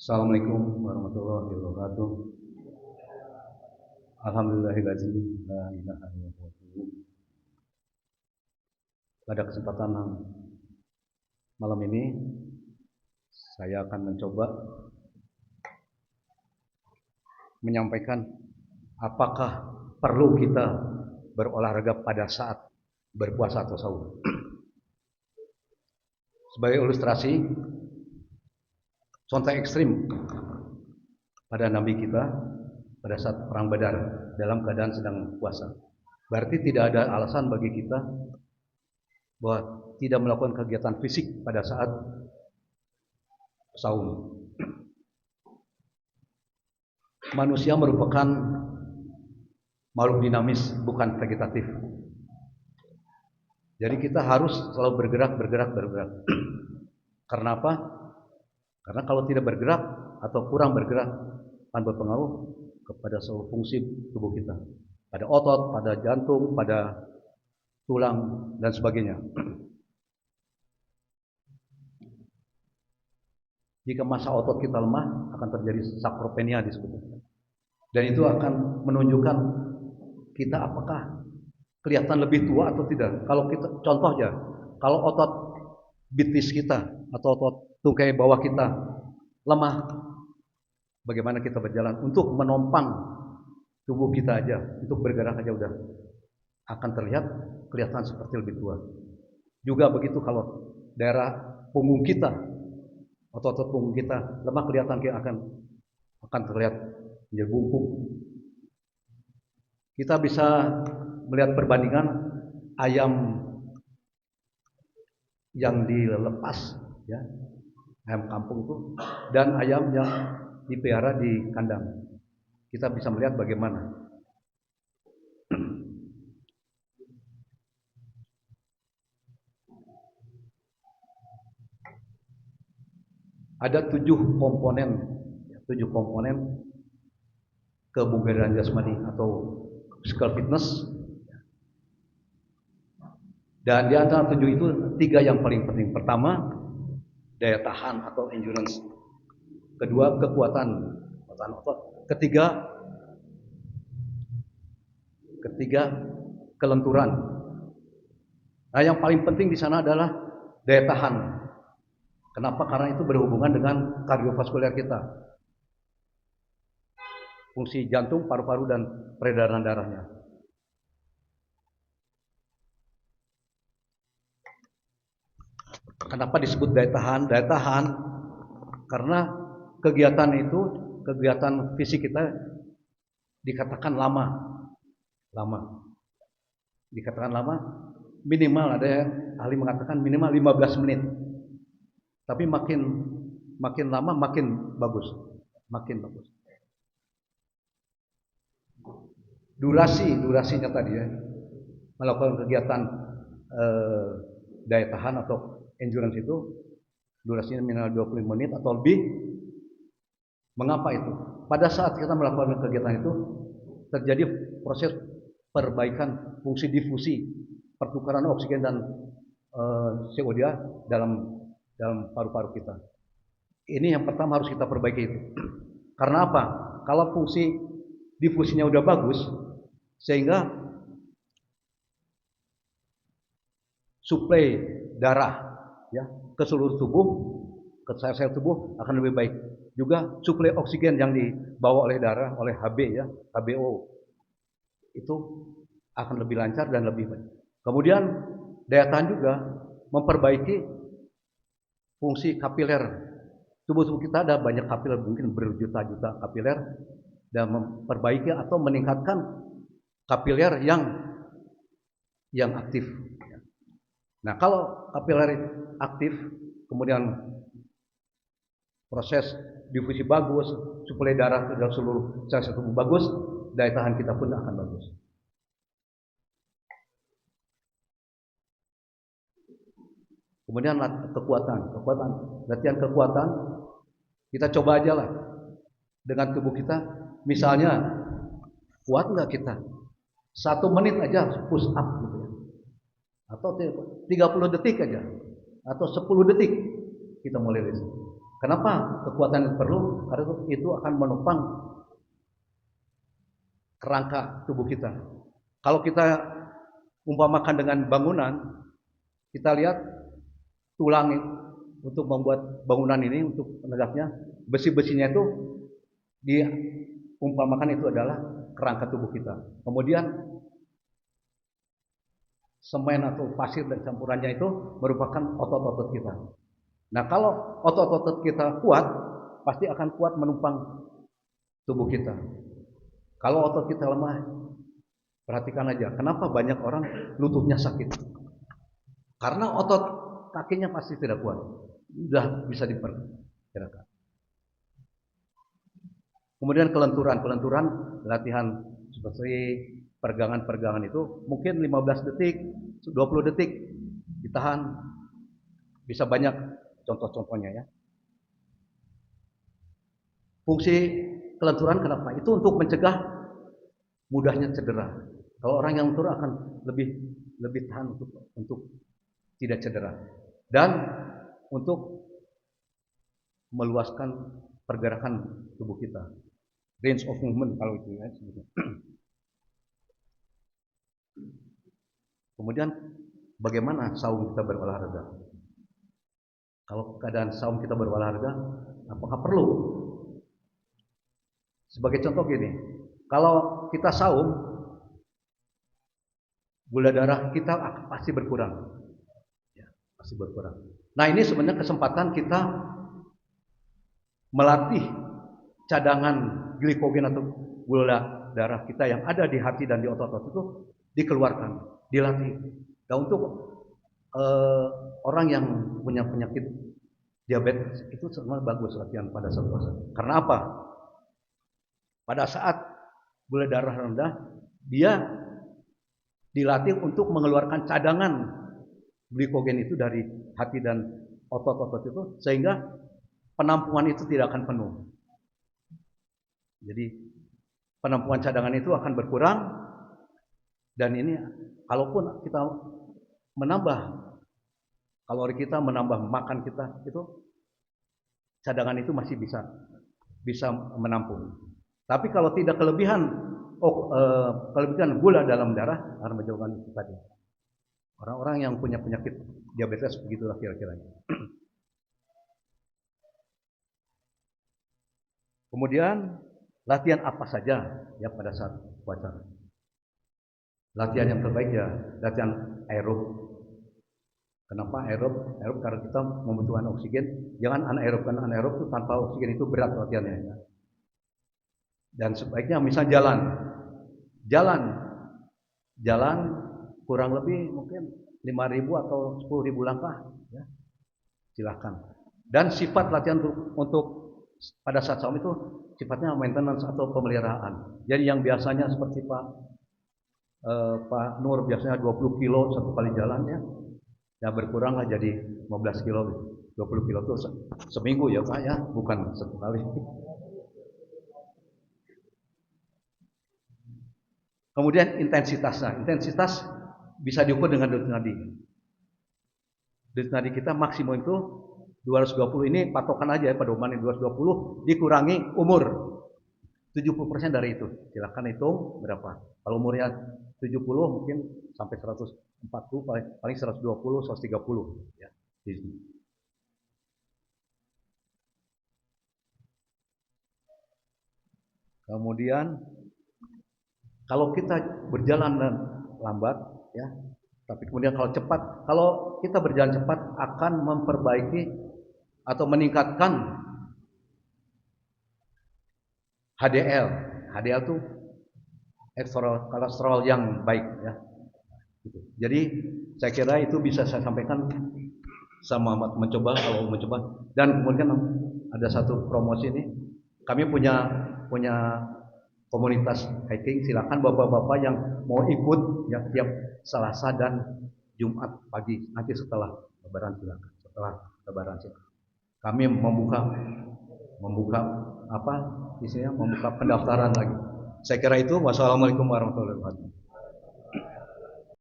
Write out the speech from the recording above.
Assalamualaikum warahmatullahi wabarakatuh. Alhamdulillahirrahmanirrahim. La ilaha illallah. Pada kesempatan malam ini, saya akan mencoba menyampaikan apakah perlu kita berolahraga pada saat berpuasa atau sahur. Sebagai ilustrasi, contoh ekstrim pada Nabi kita pada saat perang Badar dalam keadaan sedang puasa. Berarti tidak ada alasan bagi kita bahwa tidak melakukan kegiatan fisik pada saat saum. Manusia merupakan makhluk dinamis, bukan vegetatif. Jadi kita harus selalu bergerak. Karena apa? Karena kalau tidak bergerak atau kurang bergerak akan berpengaruh kepada seluruh fungsi tubuh kita. Pada otot, pada jantung, pada tulang, dan sebagainya. Jika massa otot kita lemah, akan terjadi sarkopenia disebutnya. Dan itu akan menunjukkan kita apakah kelihatan lebih tua atau tidak. Kalau kita, contohnya, kalau otot bitis kita atau otot tungkai bawah kita lemah, bagaimana kita berjalan untuk menopang tubuh kita aja, untuk bergerak aja udah akan kelihatan seperti lebih tua. Juga begitu kalau daerah punggung kita, otot punggung kita lemah, kelihatan akan terlihat menjadi bungkuk. Kita bisa melihat perbandingan ayam yang dilepas, ya, ayam kampung itu, dan ayam yang dipelihara di kandang. Kita bisa melihat bagaimana. Ada 7 komponen kebugaran jasmani atau physical fitness. Dan di antara 7 itu 3 yang paling penting. Pertama, daya tahan atau endurance. Kedua, kekuatan otot. Ketiga, kelenturan. Nah, yang paling penting di sana adalah daya tahan. Kenapa? Karena itu berhubungan dengan kardiovaskuler kita. Fungsi jantung, paru-paru, dan peredaran darahnya. Kenapa disebut daya tahan? Daya tahan karena kegiatan fisik kita dikatakan lama. Dikatakan lama, minimal ada yang ahli mengatakan minimal 15 menit. Tapi makin lama makin bagus. Durasinya tadi ya, melakukan kegiatan daya tahan atau endurance itu durasinya minimal 20 menit atau lebih. Mengapa itu? Pada saat kita melakukan kegiatan itu terjadi proses perbaikan fungsi difusi, pertukaran oksigen dan CO2 dalam paru-paru kita. Ini yang pertama harus kita perbaiki itu. Karena apa? Kalau fungsi difusinya udah bagus, sehingga suplai darah ya ke seluruh tubuh, ke sel-sel tubuh akan lebih baik. Juga suplai oksigen yang dibawa oleh darah, oleh HB ya, HBO itu akan lebih lancar dan lebih baik. Kemudian daya tahan juga memperbaiki fungsi kapiler. Tubuh kita ada banyak kapiler, mungkin berjuta-juta kapiler, dan memperbaiki atau meningkatkan kapiler yang aktif. Nah, kalau kapiler aktif, kemudian proses difusi bagus, suplai darah ke dalam seluruh sel tubuh bagus, daya tahan kita pun akan bagus. Kemudian latihan kekuatan, kita coba aja lah dengan tubuh kita. Misalnya, kuat nggak kita 1 menit aja push up gitu ya, atau 30 detik aja, atau 10 detik kita mulai dari situ. Kenapa kekuatan itu perlu? Karena itu akan menopang kerangka tubuh kita. Kalau kita umpamakan dengan bangunan, kita lihat tulang untuk membuat bangunan ini, untuk menegaknya, besi-besinya itu diumpamakan itu adalah kerangka tubuh kita. Kemudian semen atau pasir dan campurannya itu merupakan otot-otot kita. Nah, kalau otot-otot kita kuat, pasti akan kuat menumpang tubuh kita. Kalau otot kita lemah, perhatikan aja, kenapa banyak orang lututnya sakit? Karena otot kakinya pasti tidak kuat. Sudah bisa diperkirakan. Kemudian kelenturan, latihan seperti pergangan itu mungkin 15 detik, 20 detik ditahan. Bisa banyak contoh-contohnya ya. Fungsi kelenturan kenapa? Itu untuk mencegah mudahnya cedera. Kalau orang yang lentur akan lebih tahan untuk tidak cedera. Dan untuk meluaskan pergerakan tubuh kita. Range of movement kalau itu ya sebetulnya. Kemudian bagaimana saum kita berolahraga? Kalau keadaan saum kita berolahraga, apakah perlu? Sebagai contoh gini, kalau kita saum, gula darah kita pasti berkurang. Ya, pasti berkurang. Nah, ini sebenarnya kesempatan kita melatih cadangan glikogen atau gula darah kita yang ada di hati dan di otot-otot itu dikeluarkan, dilatih. Dan untuk orang yang punya penyakit diabetes itu semua bagus latihan pada saat puasa. Karena apa? Pada saat gula darah rendah, dia dilatih untuk mengeluarkan cadangan glikogen itu dari hati dan otot-otot itu, sehingga penampungan itu tidak akan penuh. Jadi penampungan cadangan itu akan berkurang, dan ini kalaupun kita menambah kalori kita, menambah makan kita, itu cadangan itu masih bisa menampung. Tapi kalau tidak kelebihan gula dalam darah, akan menyebabkan itu tadi. Orang-orang yang punya penyakit diabetes begitulah kira-kira. Kemudian latihan apa saja ya pada saat puasa? Latihan yang terbaik ya latihan aerob. Kenapa aerob? Aerob karena kita membutuhkan oksigen. Jangan anaerob, karena anaerob itu tanpa oksigen itu berat latihannya. Ya. Dan sebaiknya misalnya jalan kurang lebih mungkin 5.000 atau 10.000 langkah, ya. Silahkan. Dan sifat latihan untuk pada saat saum itu sifatnya maintenance atau pemeliharaan. Jadi yang biasanya seperti Pak Nur biasanya 20 kilo satu kali jalan ya berkuranglah jadi 15 kilo, 20 kilo itu seminggu ya Pak ya, bukan satu kali. Kemudian intensitasnya, intensitas bisa diukur dengan denyut nadi. Denyut nadi kita maksimum itu 220, ini patokan aja ya, pedoman 220 dikurangi umur 70% dari itu. Silahkan hitung berapa. Kalau umurnya 70 mungkin sampai 140, paling 120, 130 ya. Kemudian kalau kita berjalan lambat ya, tapi kemudian kalau kita berjalan cepat akan memperbaiki atau meningkatkan HDL. HDL itu kolesterol yang baik ya. Jadi saya kira itu bisa saya sampaikan sama mencoba dan kemudian ada satu promosi ini. Kami punya komunitas hiking, silakan bapak-bapak yang mau ikut ya tiap Selasa dan Jumat pagi nanti setelah Lebaran silakan. Setelah Lebaran silakan. Kami membuka membuka pendaftaran lagi. Saya kira itu. Wassalamualaikum warahmatullahi wabarakatuh.